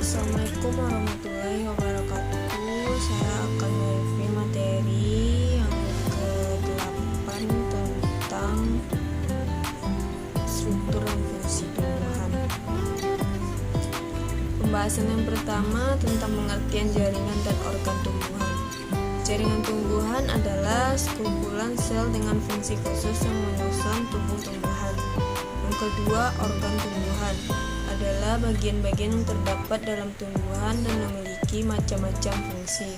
Assalamualaikum warahmatullahi wabarakatuh. Saya akan mereview materi yang ke-8 tentang struktur dan fungsi tumbuhan. Pembahasan yang pertama tentang pengertian jaringan dan organ tumbuhan. Jaringan tumbuhan adalah sekumpulan sel dengan fungsi khusus yang menyusun tubuh tumbuhan. Yang kedua, organ tumbuhan adalah bagian-bagian yang terdapat dalam tumbuhan dan memiliki macam-macam fungsi.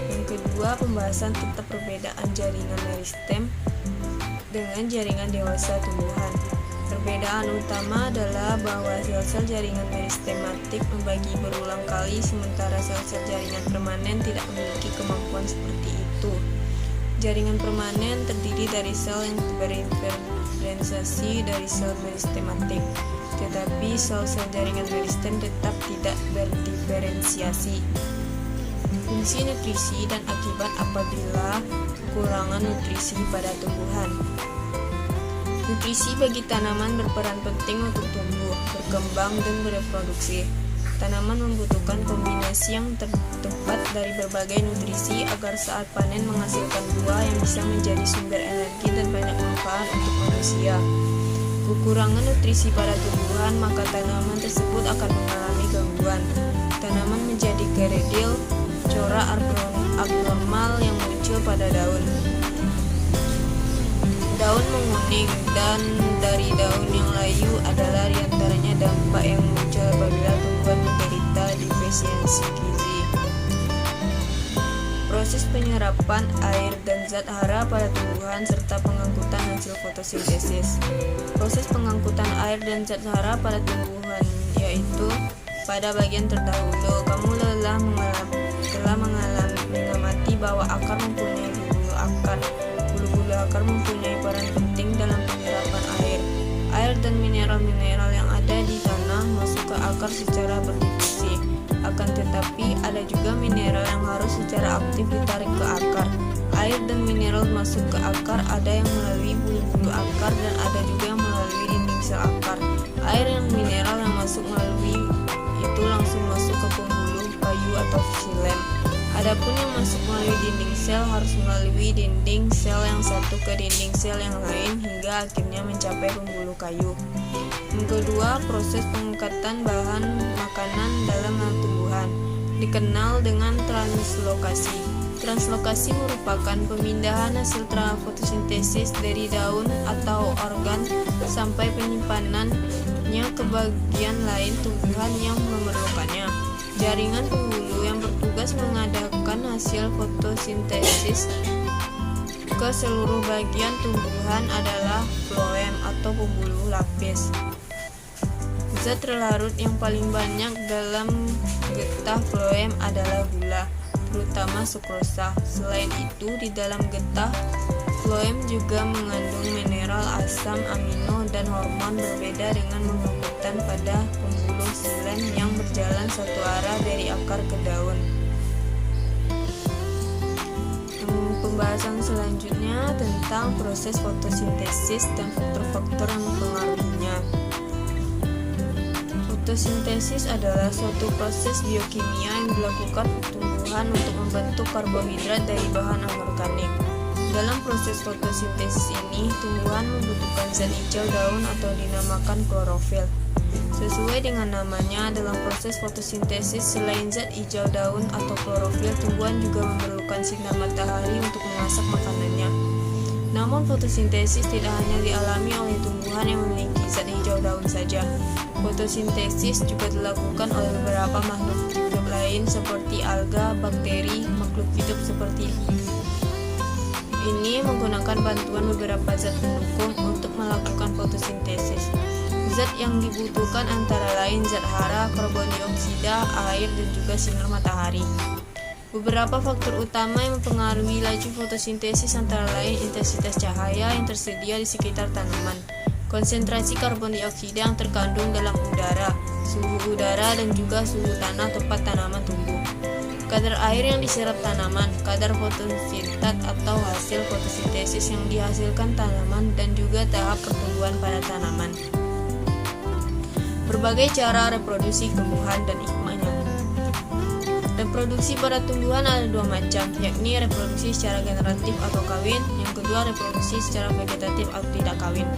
Yang kedua, pembahasan tentang perbedaan jaringan meristem dengan jaringan dewasa tumbuhan. Perbedaan utama adalah bahwa sel-sel jaringan meristematik membagi berulang kali, sementara sel-sel jaringan permanen tidak memiliki kemampuan seperti itu. Jaringan permanen terdiri dari sel yang berdiferensiasi dari sel meristematik, tetapi sel-sel jaringan meristem tetap tidak berdiferensiasi. Fungsi nutrisi dan akibat apabila kekurangan nutrisi pada tumbuhan. Nutrisi bagi tanaman berperan penting untuk tumbuh, berkembang, dan bereproduksi. Tanaman membutuhkan kombinasi yang tepat dari berbagai nutrisi agar saat panen menghasilkan buah yang bisa menjadi sumber energi dan banyak manfaat untuk manusia. Kekurangan nutrisi pada tumbuhan, maka tanaman tersebut akan mengalami gangguan. Tanaman menjadi kerdil, corak abnormal yang muncul pada daun. Daun menguning dan dari daun yang layu adalah diantaranya dampak yang muncul apabila tumbuhan menderita defisiensi gizi. Proses penyerapan air dan zat hara pada tumbuhan serta pengangkutan hasil fotosintesis. Proses pengangkutan air dan zat hara pada tumbuhan yaitu pada bagian terdahulu kamu telah mengamati bahwa akar mempunyai bulu akar. Bulu-bulu akar mempunyai peran penting dalam penyerapan air. Air dan mineral-mineral yang ada di tanah masuk ke akar secara berdifusi. Akan tetapi ada juga mineral yang harus secara aktif ditarik ke akar. Air dan mineral masuk ke akar ada yang melalui bulu-bulu akar dan ada juga yang melalui dinding sel akar. Air dan mineral yang masuk melalui itu langsung masuk ke pembuluh kayu atau xilem. Adapun yang masuk melalui dinding sel harus melalui dinding sel yang satu ke dinding sel yang lain hingga akhirnya mencapai pembuluh kayu. Yang kedua, proses pengangkatan bahan makanan dalam tumbuhan dikenal dengan translokasi. Translokasi merupakan pemindahan hasil fotosintesis dari daun atau organ sampai penyimpanannya ke bagian lain tumbuhan yang memerlukannya. Jaringan penghulu yang bertugas mengadakan hasil fotosintesis ke seluruh bagian tumbuhan adalah floem atau pembuluh lapis. Zat terlarut yang paling banyak dalam getah floem adalah gula, terutama sukrosa. Selain itu, di dalam getah floem juga mengandung mineral, asam amino, dan hormon berbeda dengan penghembutan pada pembuluh xilem yang berjalan satu arah dari akar ke daun. Pembahasan selanjutnya tentang proses fotosintesis dan faktor-faktor yang mempengaruhinya. Fotosintesis adalah suatu proses biokimia yang dilakukan tumbuhan untuk membentuk karbohidrat dari bahan anorganik. Dalam proses fotosintesis ini, tumbuhan membutuhkan zat hijau daun atau dinamakan klorofil. Sesuai dengan namanya, dalam proses fotosintesis selain zat hijau daun atau klorofil, tumbuhan juga memerlukan sinar matahari untuk memasak makanannya. Namun fotosintesis tidak hanya dialami oleh tumbuhan yang memiliki zat hijau daun saja. Fotosintesis juga dilakukan oleh beberapa makhluk hidup lain seperti alga, bakteri, makhluk hidup seperti ini menggunakan bantuan beberapa zat pendukung untuk melakukan fotosintesis. Zat yang dibutuhkan antara lain zat hara, karbon dioksida, air, dan juga sinar matahari. Beberapa faktor utama yang mempengaruhi laju fotosintesis antara lain intensitas cahaya yang tersedia di sekitar tanaman, konsentrasi karbon dioksida yang terkandung dalam udara, suhu udara, dan juga suhu tanah tempat tanaman tumbuh, kadar air yang diserap tanaman, kadar fotosintat atau hasil fotosintesis yang dihasilkan tanaman, dan juga tahap pertumbuhan pada tanaman. Berbagai cara reproduksi tumbuhan dan hikmahnya. Reproduksi pada tumbuhan ada dua macam, yakni reproduksi secara generatif atau kawin, yang kedua reproduksi secara vegetatif atau tidak kawin.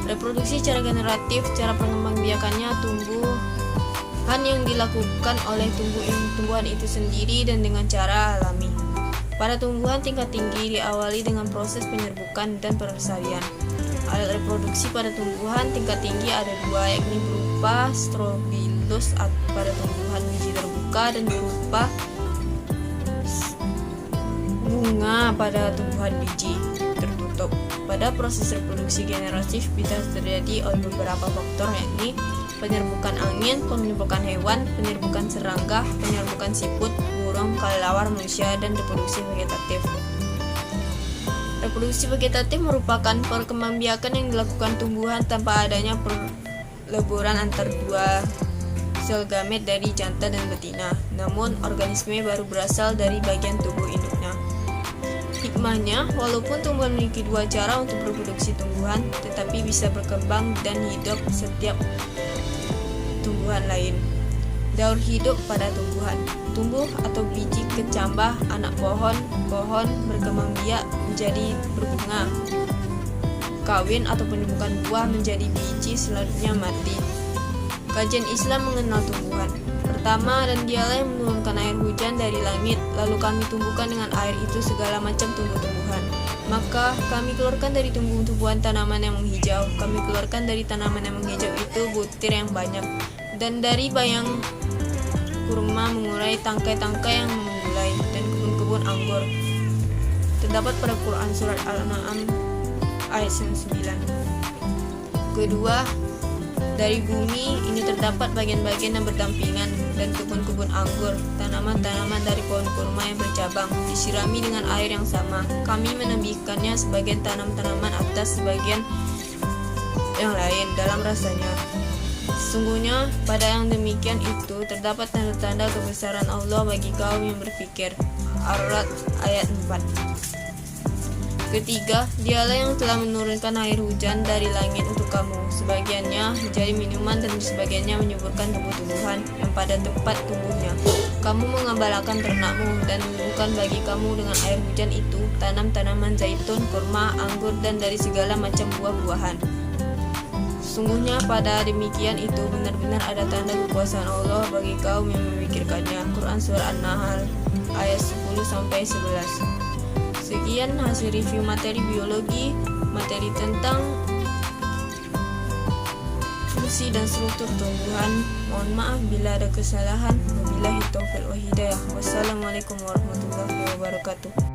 Reproduksi secara generatif, cara pengembangbiakannya tumbuhan yang dilakukan oleh tumbuhan itu sendiri dan dengan cara alami. Pada tumbuhan tingkat tinggi diawali dengan proses penyerbukan dan persalinan. Alat reproduksi pada tumbuhan tingkat tinggi ada dua, yakni berupa strobilus pada tumbuhan biji terbuka dan berupa bunga pada tumbuhan biji tertutup. Pada proses reproduksi generatif bisa terjadi oleh beberapa faktor, yakni penyerbukan angin, penyerbukan hewan, penyerbukan serangga, penyerbukan siput, burung, kelelawar, manusia, dan reproduksi vegetatif. Reproduksi vegetatif merupakan perkembangbiakan yang dilakukan tumbuhan tanpa adanya peleburan antar dua sel gamet dari jantan dan betina, namun organisme baru berasal dari bagian tubuh induknya. Hikmahnya, walaupun tumbuhan memiliki dua cara untuk reproduksi tumbuhan, tetapi bisa berkembang dan hidup setiap tumbuhan lain. Daur hidup pada tumbuhan. Tumbuh atau biji kecambah anak pohon berkembang biak menjadi berbunga. Kawin atau penumbukan buah menjadi biji, selanjutnya mati. Kajian Islam mengenal tumbuhan. Pertama, dan dialah yang menurunkan air hujan dari langit, lalu kami tumbuhkan dengan air itu segala macam tumbuh-tumbuhan. Maka kami keluarkan dari tumbuh-tumbuhan tanaman yang menghijau. Kami keluarkan dari tanaman yang menghijau itu butir yang banyak, dan dari bayang kurma mengurai tangkai-tangkai yang menggulai, dan kebun-kebun anggur. Terdapat pada Quran surat Al-An'am ayat 9. Kedua, dari bumi ini terdapat bagian-bagian yang berdampingan dan kebun-kebun anggur, tanaman-tanaman dari pohon kurma yang bercabang, disirami dengan air yang sama. Kami menambahkannya sebagian tanam-tanaman atas sebagian yang lain dalam rasanya. Sesungguhnya pada yang demikian itu terdapat tanda-tanda kebesaran Allah bagi kaum yang berpikir. Ar-Ra'd ayat 4. Ketiga, dialah yang telah menurunkan air hujan dari langit untuk kamu, sebagiannya menjadi minuman dan sebagiannya menyuburkan tumbuh-tumbuhan yang pada tempat tumbuhnya. Kamu mengembalakan ternakmu dan menumbuhkan bagi kamu dengan air hujan itu tanam-tanaman zaitun, kurma, anggur, dan dari segala macam buah-buahan. Sungguhnya pada demikian itu benar-benar ada tanda kekuasaan Allah bagi kaum yang memikirkannya. Quran Surah An-Nahl ayat 10-11. Sekian hasil review materi biologi, materi tentang fungsi dan struktur tumbuhan. Mohon maaf bila ada kesalahan. Wabillahi taufiq wal hidayah. Wassalamualaikum warahmatullahi wabarakatuh.